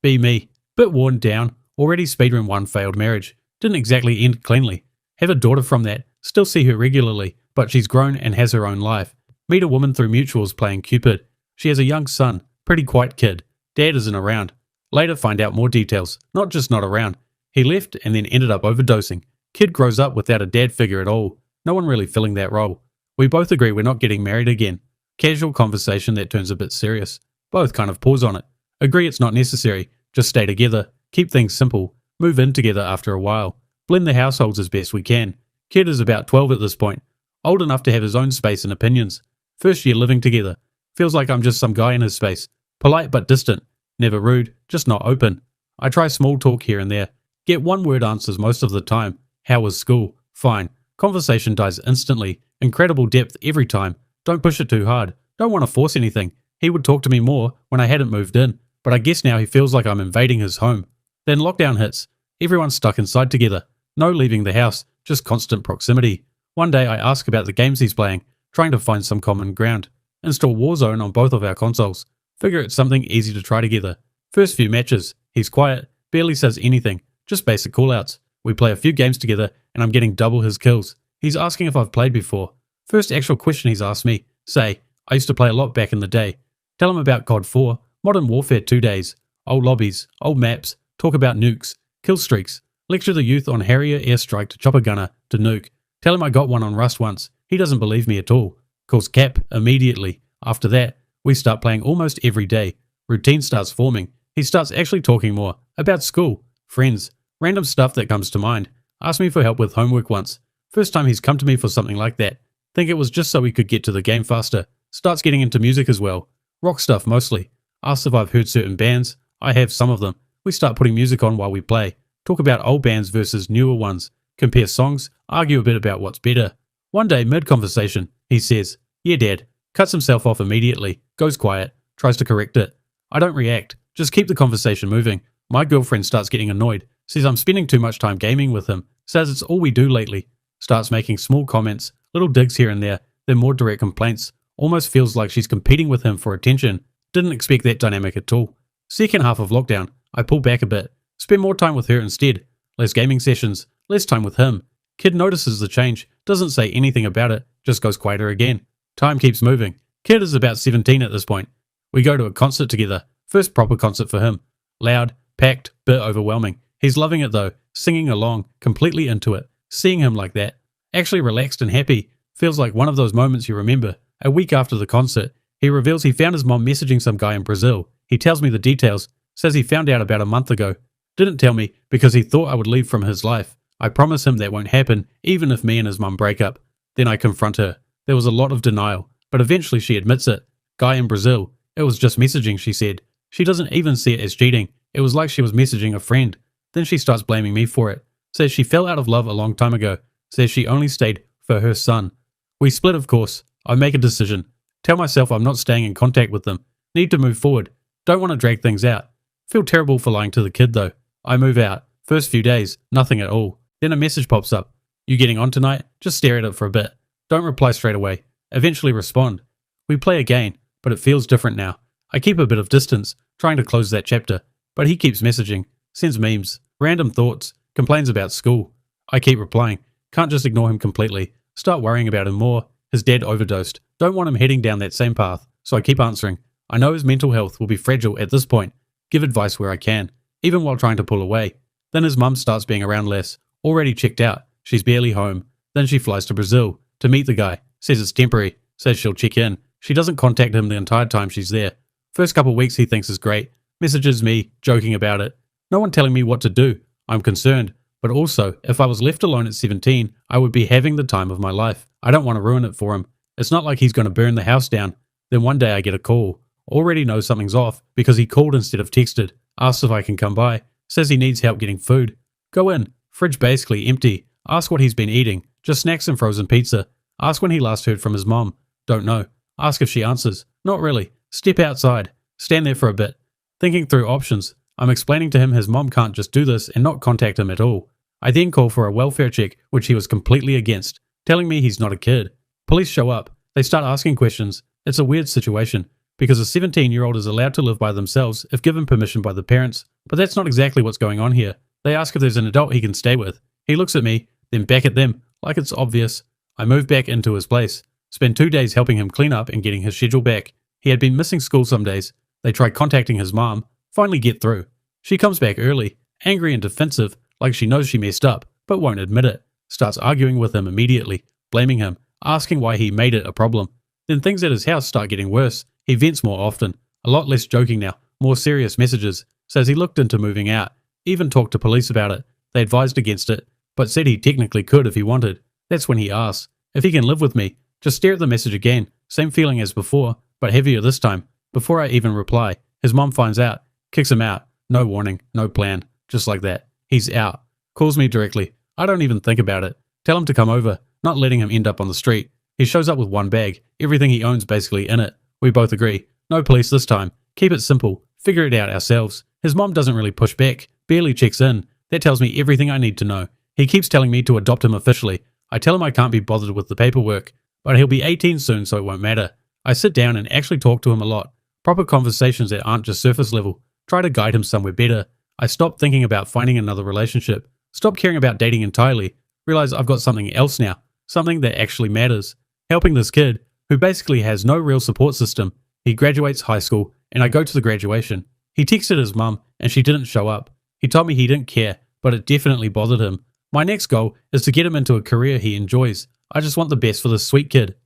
Be me. Bit worn down. Already speedrun one failed marriage. Didn't exactly end cleanly. Have a daughter from that. Still see her regularly, but she's grown and has her own life. Meet a woman through mutuals playing Cupid. She has a young son. Pretty quiet kid. Dad isn't around. Later find out more details. Not just not around. He left and then ended up overdosing. Kid grows up without a dad figure at all. No one really filling that role. We both agree we're not getting married again. Casual conversation that turns a bit serious. Both kind of pause on it. Agree it's not necessary. Just stay together. Keep things simple. Move in together after a while. Blend the households as best we can. Kid is about 12 at this point. Old enough to have his own space and opinions. First year living together. Feels like I'm just some guy in his space. Polite but distant. Never rude, just not open. I try small talk here and there. Get one word answers most of the time. How was school? Fine. Conversation dies instantly. Incredible depth every time. Don't push it too hard. Don't want to force anything. He would talk to me more when I hadn't moved in, but I guess now he feels like I'm invading his home. Then lockdown hits. Everyone's stuck inside together. No leaving the house, just constant proximity. One day I ask about the games he's playing, trying to find some common ground. Install Warzone on both of our consoles. Figure it's something easy to try together. First few matches, he's quiet, barely says anything, just basic callouts. We play a few games together and I'm getting double his kills. He's asking if I've played before. First actual question he's asked me, say, I used to play a lot back in the day. Tell him about COD 4, Modern Warfare 2 days, old lobbies, old maps, talk about nukes, kill streaks, lecture the youth on Harrier airstrike to chopper gunner to nuke. Tell him I got one on Rust once. He doesn't believe me at all. Calls cap immediately. After that, we start playing almost every day. Routine starts forming. He starts actually talking more. About school, friends, random stuff that comes to mind. Asked me for help with homework once. First time he's come to me for something like that. Think it was just so we could get to the game faster. Starts getting into music as well. Rock stuff mostly. Asks if I've heard certain bands. I have some of them. We start putting music on while we play. Talk about old bands versus newer ones. Compare songs. Argue a bit about what's better. One day, mid-conversation, he says, yeah, Dad. Cuts himself off immediately. Goes quiet. Tries to correct it. I don't react. Just keep the conversation moving. My girlfriend starts getting annoyed. Says I'm spending too much time gaming with him. Says it's all we do lately. Starts making small comments. Little digs here and there. Then more direct complaints. Almost feels like she's competing with him for attention. Didn't expect that dynamic at all. Second half of lockdown, I pull back a bit. Spend more time with her instead. Less gaming sessions. Less time with him. Kid notices the change. Doesn't say anything about it. Just goes quieter again. Time keeps moving. Kid is about 17 at this point. We go to a concert together. First proper concert for him. Loud, packed, bit overwhelming. He's loving it though. Singing along. Completely into it. Seeing him like that. Actually relaxed and happy. Feels like one of those moments you remember. A week after the concert, he reveals he found his mom messaging some guy in Brazil. He tells me the details. Says he found out about a month ago. Didn't tell me because he thought I would leave from his life. I promise him that won't happen even if me and his mum break up. Then I confront her. There was a lot of denial, but eventually she admits it. Guy in Brazil. It was just messaging, she said. She doesn't even see it as cheating. It was like she was messaging a friend. Then she starts blaming me for it. Says she fell out of love a long time ago. Says she only stayed for her son. We split, of course. I make a decision. Tell myself I'm not staying in contact with them. Need to move forward. Don't want to drag things out. Feel terrible for lying to the kid though. I move out. First few days, nothing at all. Then a message pops up. You getting on tonight? Just stare at it for a bit. Don't reply straight away. Eventually respond. We play again, but it feels different now. I keep a bit of distance, trying to close that chapter, but he keeps messaging, sends memes, random thoughts, complains about school. I keep replying. Can't just ignore him completely. Start worrying about him more. His dad overdosed. Don't want him heading down that same path, so I keep answering. I know his mental health will be fragile at this point. Give advice where I can, even while trying to pull away. Then his mum starts being around less. Already checked out. She's barely home. Then she flies to Brazil to meet the guy. Says it's temporary. Says she'll check in. She doesn't contact him the entire time she's there. First couple weeks he thinks is great. Messages me, joking about it. No one telling me what to do. I'm concerned. But also, if I was left alone at 17, I would be having the time of my life. I don't want to ruin it for him. It's not like he's going to burn the house down. Then one day I get a call. Already know something's off because he called instead of texted. Asks if I can come by. Says he needs help getting food. Go in. Fridge basically empty. Ask what he's been eating. Just snacks and frozen pizza. Ask when he last heard from his mom. Don't know. Ask if she answers. Not really. Step outside. Stand there for a bit. Thinking through options. I'm explaining to him his mom can't just do this and not contact him at all. I then call for a welfare check, which he was completely against, telling me he's not a kid. Police show up. They start asking questions. It's a weird situation, because a 17-year-old is allowed to live by themselves if given permission by the parents, But that's not exactly what's going on here. They ask if there's an adult he can stay with. He looks at me, then back at them, like it's obvious. I move back into his place, spend 2 days helping him clean up and getting his schedule back. He had been missing school some days. They try contacting his mom, finally get through. She comes back early, angry and defensive, like she knows she messed up, but won't admit it. Starts arguing with him immediately, blaming him, asking why he made it a problem. Then things at his house start getting worse. He vents more often, a lot less joking now, more serious messages. Says he looked into moving out, even talked to police about it. They advised against it, but said he technically could if he wanted. That's when he asks if he can live with me. Just stare at the message again, same feeling as before, but heavier this time. Before I even reply, his mom finds out, kicks him out. No warning, no plan, just like that. He's out. Calls me directly. I don't even think about it. Tell him to come over, not letting him end up on the street. He shows up with one bag, everything he owns basically in it. We both agree. No police this time. Keep it simple. Figure it out ourselves. His mom doesn't really push back, barely checks in. That tells me everything I need to know. He keeps telling me to adopt him officially. I tell him I can't be bothered with the paperwork, but he'll be 18 soon, so it won't matter. I sit down and actually talk to him a lot. Proper conversations that aren't just surface level. Try to guide him somewhere better. I stop thinking about finding another relationship. Stop caring about dating entirely. Realize I've got something else now. Something that actually matters. Helping this kid, who basically has no real support system. He graduates high school, and I go to the graduation. He texted his mum, and she didn't show up. He told me he didn't care, but it definitely bothered him. My next goal is to get him into a career he enjoys. I just want the best for this sweet kid.